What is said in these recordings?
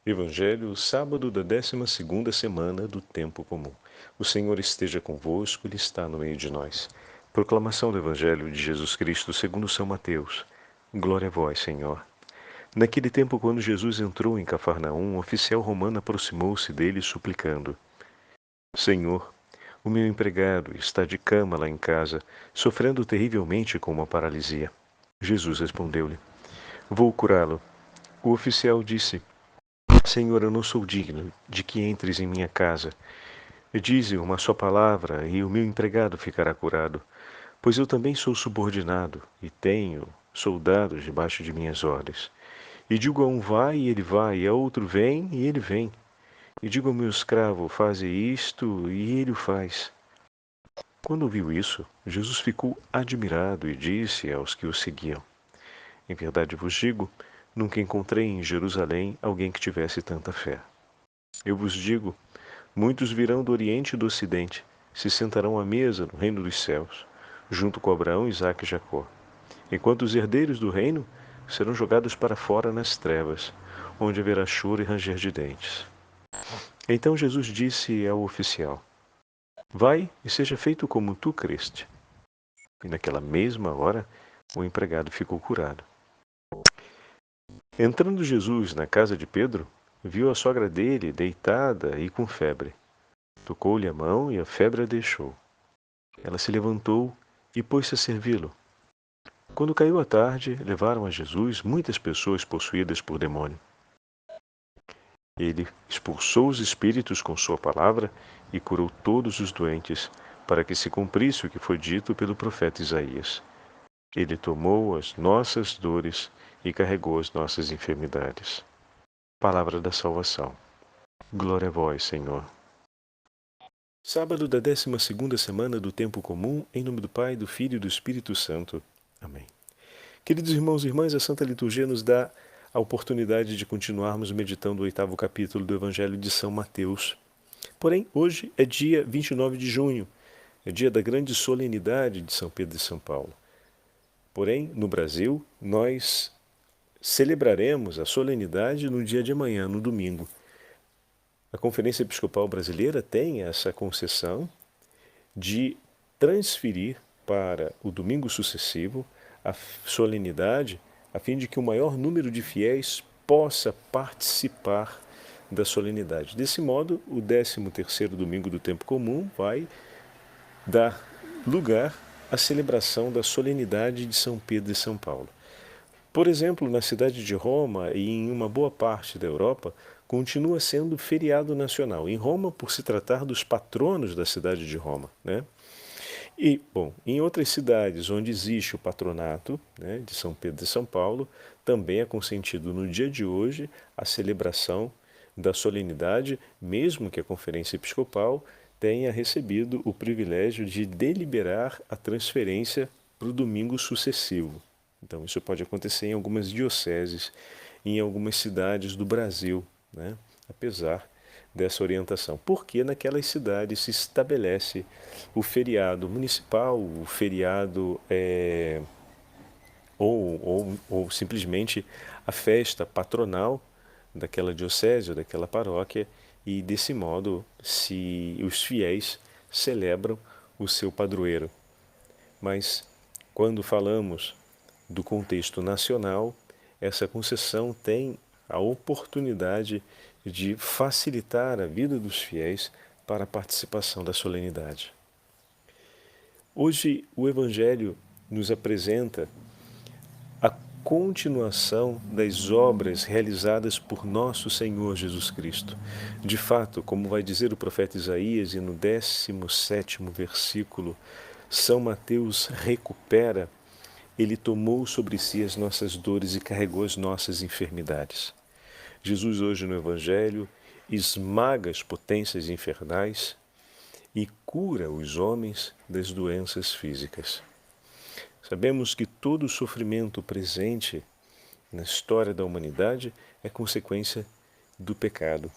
Evangelho, sábado da 12ª semana do Tempo Comum. O Senhor esteja convosco, Ele está no meio de nós. Proclamação do Evangelho de Jesus Cristo segundo São Mateus. Glória a vós, Senhor. Naquele tempo, quando Jesus entrou em Cafarnaum, um oficial romano aproximou-se dele suplicando: Senhor, o meu empregado está de cama lá em casa, sofrendo terrivelmente com uma paralisia. Jesus respondeu-lhe: Vou curá-lo. O oficial disse: Senhor, eu não sou digno de que entres em minha casa. Dize uma só palavra e o meu empregado ficará curado, pois eu também sou subordinado e tenho soldados debaixo de minhas ordens. E digo a um vai e ele vai, e a outro vem e ele vem. E digo ao meu escravo, faze isto e ele o faz. Quando ouviu isso, Jesus ficou admirado e disse aos que o seguiam: Em verdade vos digo, nunca encontrei em Jerusalém alguém que tivesse tanta fé. Eu vos digo, muitos virão do Oriente e do Ocidente, se sentarão à mesa no reino dos céus, junto com Abraão, Isaque e Jacó, enquanto os herdeiros do reino serão jogados para fora nas trevas, onde haverá choro e ranger de dentes. Então Jesus disse ao oficial: Vai e seja feito como tu creste. E naquela mesma hora, o empregado ficou curado. Entrando Jesus na casa de Pedro, viu a sogra dele deitada e com febre. Tocou-lhe a mão e a febre a deixou. Ela se levantou e pôs-se a servi-lo. Quando caiu a tarde, levaram a Jesus muitas pessoas possuídas por demônio. Ele expulsou os espíritos com sua palavra e curou todos os doentes, para que se cumprisse o que foi dito pelo profeta Isaías. Ele tomou as nossas dores e carregou as nossas enfermidades. Palavra da salvação. Glória a vós, Senhor. Sábado da 12ª semana do Tempo Comum, em nome do Pai, do Filho e do Espírito Santo. Amém. Queridos irmãos e irmãs, a Santa Liturgia nos dá a oportunidade de continuarmos meditando o 8º capítulo do Evangelho de São Mateus. Porém, hoje é dia 29 de junho, é dia da grande solenidade de São Pedro e São Paulo. Porém, no Brasil, nós celebraremos a solenidade no dia de amanhã, no domingo. A Conferência Episcopal Brasileira tem essa concessão de transferir para o domingo sucessivo a solenidade, a fim de que o maior número de fiéis possa participar da solenidade. Desse modo, o 13º domingo do Tempo Comum vai dar lugar à celebração da solenidade de São Pedro e São Paulo. Por exemplo, na cidade de Roma e em uma boa parte da Europa, continua sendo feriado nacional. Em Roma, por se tratar dos patronos da cidade de Roma, né? E, bom, em outras cidades onde existe o patronato, né, de São Pedro e São Paulo, também é consentido no dia de hoje a celebração da solenidade, mesmo que a Conferência Episcopal tenha recebido o privilégio de deliberar a transferência para o domingo sucessivo. Então, isso pode acontecer em algumas dioceses, em algumas cidades do Brasil, né? Apesar dessa orientação. Porque naquelas cidades se estabelece o feriado municipal, o feriado ou simplesmente a festa patronal daquela diocese ou daquela paróquia, e desse modo os fiéis celebram o seu padroeiro. Mas quando falamos do contexto nacional, essa concessão tem a oportunidade de facilitar a vida dos fiéis para a participação da solenidade. Hoje o Evangelho nos apresenta a continuação das obras realizadas por nosso Senhor Jesus Cristo. De fato, como vai dizer o profeta Isaías, e no 17º versículo, São Mateus recupera: Ele tomou sobre si as nossas dores e carregou as nossas enfermidades. Jesus hoje no Evangelho esmaga as potências infernais e cura os homens das doenças físicas. Sabemos que todo o sofrimento presente na história da humanidade é consequência do pecado.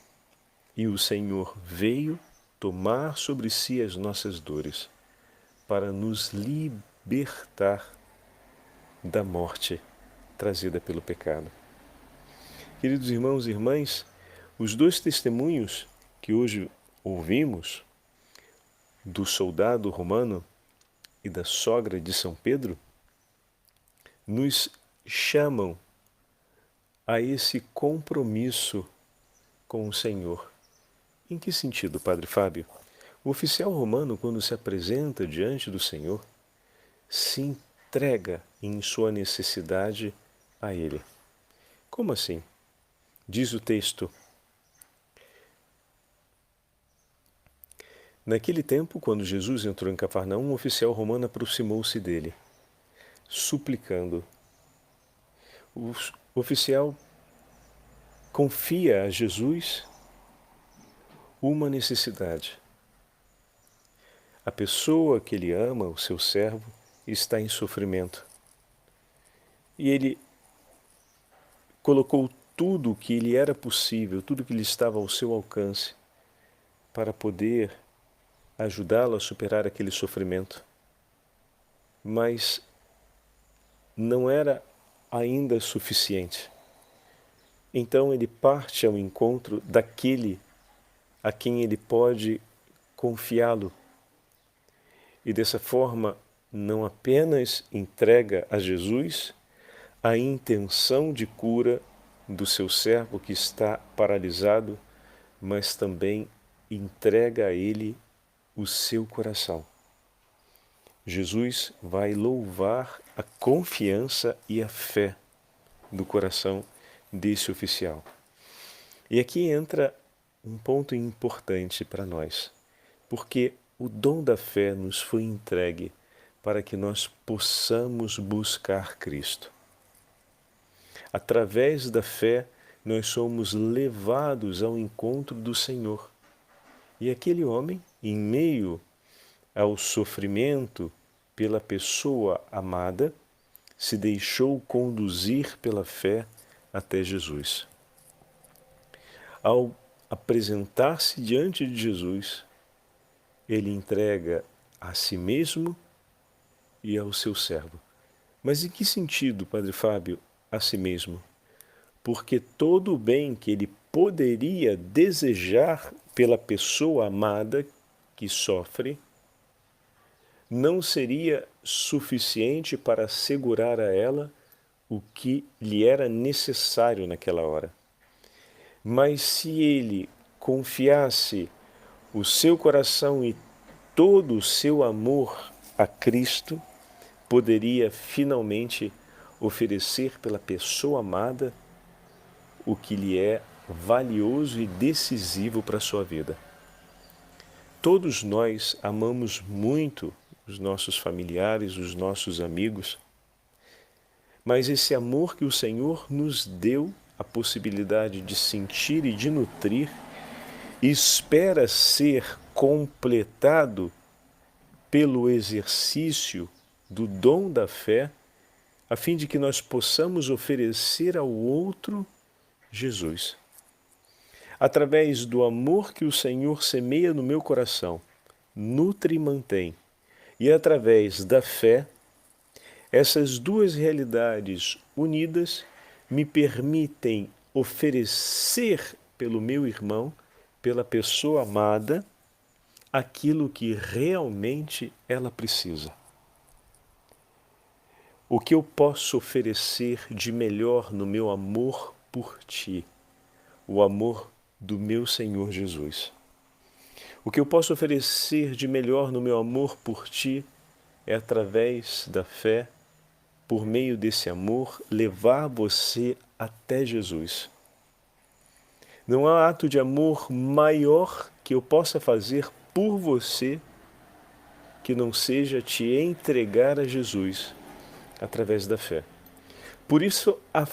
E o Senhor veio tomar sobre si as nossas dores para nos libertar da morte trazida pelo pecado. Queridos irmãos e irmãs, Os dois testemunhos que hoje ouvimos, do soldado romano e da sogra de São Pedro, nos chamam a esse compromisso com o Senhor. Em que sentido, Padre Fábio? O oficial romano, quando se apresenta diante do Senhor, se entrega em sua necessidade a Ele. Como assim? Diz o texto: naquele tempo, quando Jesus entrou em Cafarnaum, um oficial romano aproximou-se dele, suplicando. O oficial confia a Jesus uma necessidade. A pessoa que ele ama, o seu servo, está em sofrimento. E ele colocou tudo o que lhe era possível, tudo que lhe estava ao seu alcance, para poder ajudá-lo a superar aquele sofrimento. Mas não era ainda suficiente. Então ele parte ao encontro daquele a quem ele pode confiá-lo. E dessa forma, não apenas entrega a Jesus a intenção de cura do seu servo que está paralisado, mas também entrega a ele o seu coração. Jesus vai louvar a confiança e a fé do coração desse oficial. E aqui entra um ponto importante para nós, porque o dom da fé nos foi entregue para que nós possamos buscar Cristo. Através da fé, nós somos levados ao encontro do Senhor. E aquele homem, em meio ao sofrimento pela pessoa amada, se deixou conduzir pela fé até Jesus. Ao apresentar-se diante de Jesus, ele entrega a si mesmo e ao seu servo. Mas em que sentido, Padre Fábio, a si mesmo? Porque todo o bem que ele poderia desejar pela pessoa amada que sofre não seria suficiente para assegurar a ela o que lhe era necessário naquela hora. Mas se ele confiasse o seu coração e todo o seu amor a Cristo, poderia finalmente oferecer pela pessoa amada o que lhe é valioso e decisivo para a sua vida. Todos nós amamos muito os nossos familiares, os nossos amigos, mas esse amor que o Senhor nos deu a possibilidade de sentir e de nutrir, espera ser completado pelo exercício do dom da fé, a fim de que nós possamos oferecer ao outro Jesus. Através do amor que o Senhor semeia no meu coração, nutre e mantém, e através da fé, essas duas realidades unidas me permitem oferecer pelo meu irmão, pela pessoa amada, aquilo que realmente ela precisa. O que eu posso oferecer de melhor no meu amor por ti? O amor do meu Senhor Jesus. O que eu posso oferecer de melhor no meu amor por ti é através da fé, por meio desse amor, levar você até Jesus. Não há ato de amor maior que eu possa fazer por você que não seja te entregar a Jesus através da fé. Por isso, a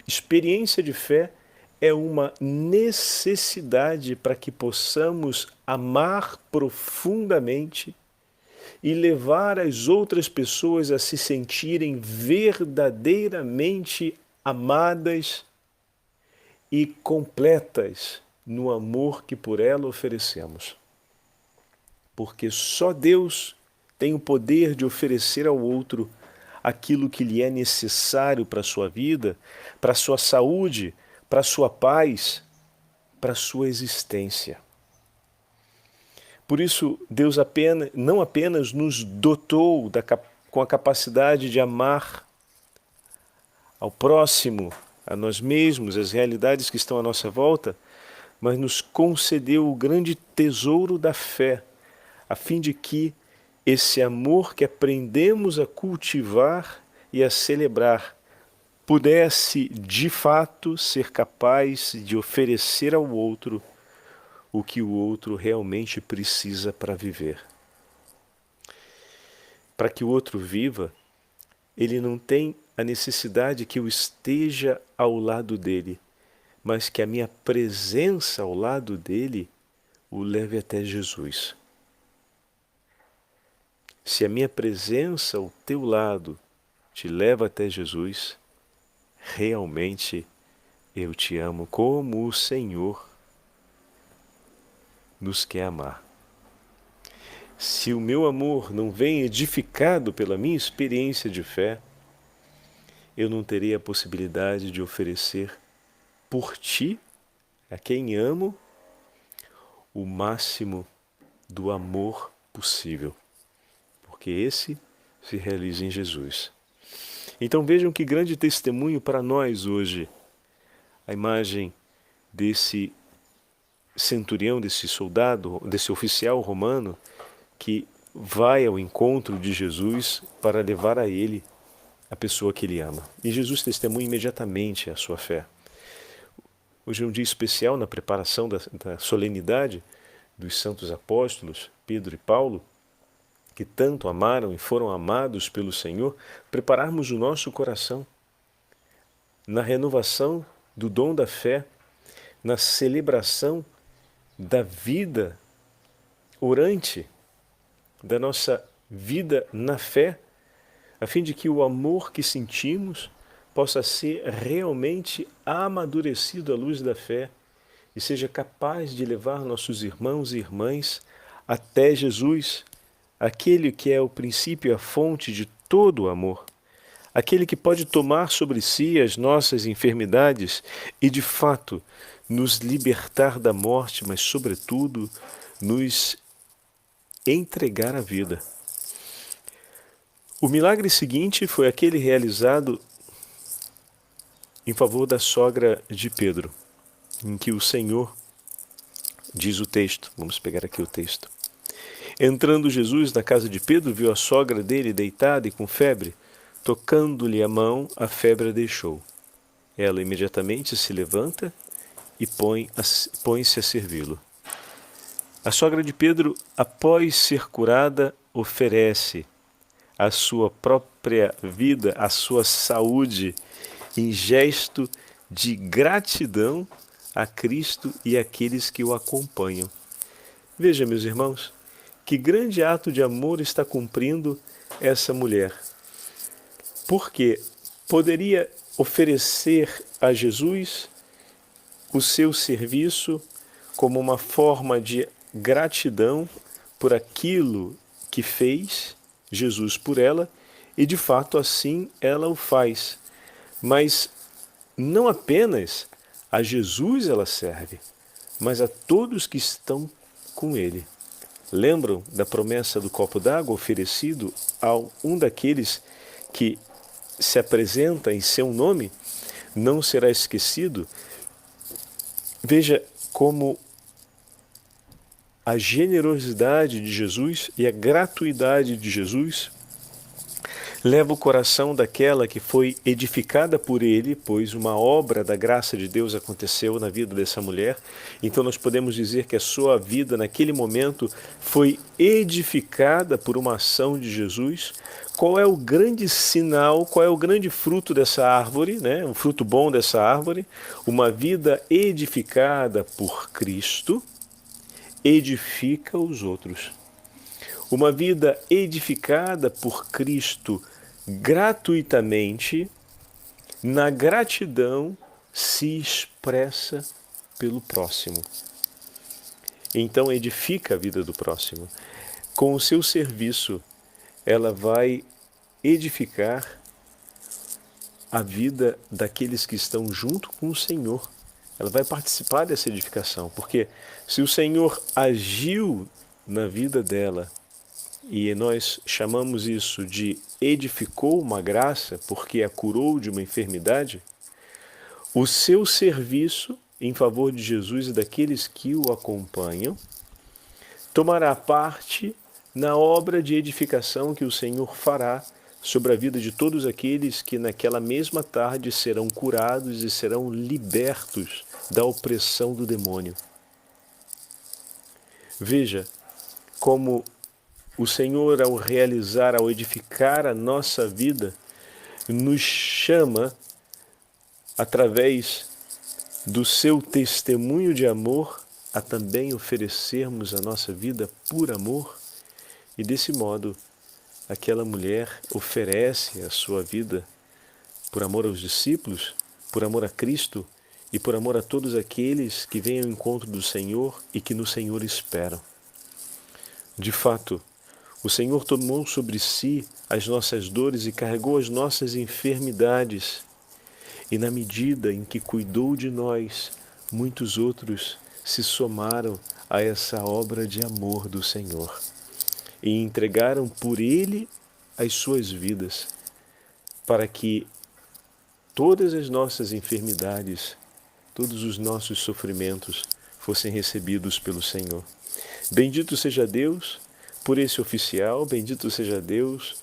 experiência de fé é uma necessidade para que possamos amar profundamente e levar as outras pessoas a se sentirem verdadeiramente amadas e completas no amor que por ela oferecemos. Porque só Deus tem o poder de oferecer ao outro aquilo que lhe é necessário para a sua vida, para a sua saúde, para a sua paz, para a sua existência. Por isso, Deus não apenas nos dotou com a capacidade de amar ao próximo, a nós mesmos, as realidades que estão à nossa volta, mas nos concedeu o grande tesouro da fé, a fim de que esse amor que aprendemos a cultivar e a celebrar pudesse, de fato, ser capaz de oferecer ao outro o que o outro realmente precisa para viver. Para que o outro viva, ele não tem a necessidade que eu esteja ao lado dele, mas que a minha presença ao lado dele o leve até Jesus. Se a minha presença ao teu lado te leva até Jesus, realmente eu te amo como o Senhor nos quer amar. Se o meu amor não vem edificado pela minha experiência de fé, eu não terei a possibilidade de oferecer por ti, a quem amo, o máximo do amor possível, porque esse se realiza em Jesus. Então vejam que grande testemunho para nós hoje, a imagem desse centurião, desse soldado, desse oficial romano, que vai ao encontro de Jesus para levar a ele a pessoa que ele ama. E Jesus testemunha imediatamente a sua fé. Hoje é um dia especial na preparação da solenidade dos santos apóstolos, Pedro e Paulo, que tanto amaram e foram amados pelo Senhor, prepararmos o nosso coração na renovação do dom da fé, na celebração da vida orante, da nossa vida na fé, a fim de que o amor que sentimos possa ser realmente amadurecido à luz da fé e seja capaz de levar nossos irmãos e irmãs até Jesus, aquele que é o princípio e a fonte de todo o amor, aquele que pode tomar sobre si as nossas enfermidades e, de fato, nos libertar da morte, mas, sobretudo, nos entregar a vida. O milagre seguinte foi aquele realizado em favor da sogra de Pedro, em que o Senhor, diz o texto, vamos pegar aqui o texto. Entrando Jesus na casa de Pedro, viu a sogra dele deitada e com febre. Tocando-lhe a mão, a febre a deixou. Ela imediatamente se levanta e põe-se a servi-lo. A sogra de Pedro, após ser curada, oferece a sua própria vida, a sua saúde, em gesto de gratidão a Cristo e àqueles que o acompanham. Veja, meus irmãos, que grande ato de amor está cumprindo essa mulher. Porque poderia oferecer a Jesus o seu serviço como uma forma de gratidão por aquilo que fez Jesus por ela, e de fato assim ela o faz. Mas não apenas a Jesus ela serve, mas a todos que estão com ele. Lembram da promessa do copo d'água oferecido a um daqueles que se apresenta em seu nome? Não será esquecido. Veja como a generosidade de Jesus e a gratuidade de Jesus leva o coração daquela que foi edificada por ele, pois uma obra da graça de Deus aconteceu na vida dessa mulher. Então nós podemos dizer que a sua vida naquele momento foi edificada por uma ação de Jesus. Qual é o grande sinal, qual é o grande fruto dessa árvore, né? O fruto bom dessa árvore? Uma vida edificada por Cristo edifica os outros. Uma vida edificada por Cristo gratuitamente, na gratidão se expressa pelo próximo. Então edifica a vida do próximo. Com o seu serviço, ela vai edificar a vida daqueles que estão junto com o Senhor ela vai participar dessa edificação, porque se o Senhor agiu na vida dela, e nós chamamos isso de edificou uma graça, porque a curou de uma enfermidade, o seu serviço em favor de Jesus e daqueles que o acompanham tomará parte na obra de edificação que o Senhor fará sobre a vida de todos aqueles que naquela mesma tarde serão curados e serão libertos da opressão do demônio. Veja como o Senhor, ao realizar, ao edificar a nossa vida, nos chama, através do seu testemunho de amor, a também oferecermos a nossa vida por amor. E desse modo, aquela mulher oferece a sua vida por amor aos discípulos, por amor a Cristo e por amor a todos aqueles que vêm ao encontro do Senhor e que no Senhor esperam. De fato, o Senhor tomou sobre si as nossas dores e carregou as nossas enfermidades. E na medida em que cuidou de nós, muitos outros se somaram a essa obra de amor do Senhor e entregaram por Ele as suas vidas, para que todas as nossas enfermidades, todos os nossos sofrimentos fossem recebidos pelo Senhor. Bendito seja Deus por esse oficial, bendito seja Deus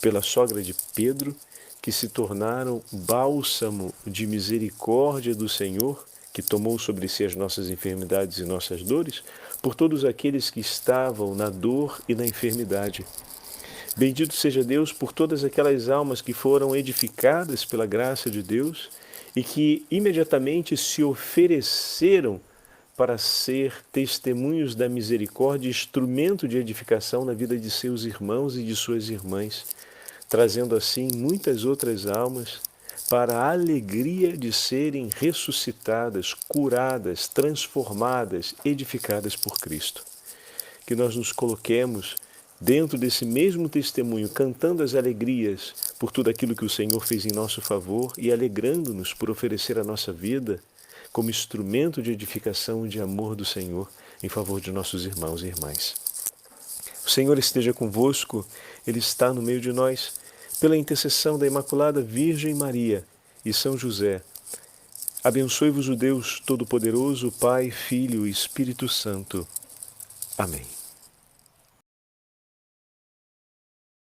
pela sogra de Pedro, que se tornaram bálsamo de misericórdia do Senhor, que tomou sobre si as nossas enfermidades e nossas dores, por todos aqueles que estavam na dor e na enfermidade. Bendito seja Deus por todas aquelas almas que foram edificadas pela graça de Deus e que imediatamente se ofereceram para ser testemunhos da misericórdia, instrumento de edificação na vida de seus irmãos e de suas irmãs, trazendo assim muitas outras almas para a alegria de serem ressuscitadas, curadas, transformadas, edificadas por Cristo. Que nós nos coloquemos dentro desse mesmo testemunho, cantando as alegrias por tudo aquilo que o Senhor fez em nosso favor e alegrando-nos por oferecer a nossa vida como instrumento de edificação e de amor do Senhor em favor de nossos irmãos e irmãs. O Senhor esteja convosco, Ele está no meio de nós. Pela intercessão da Imaculada Virgem Maria e São José, abençoe-vos o Deus Todo-Poderoso, Pai, Filho e Espírito Santo. Amém.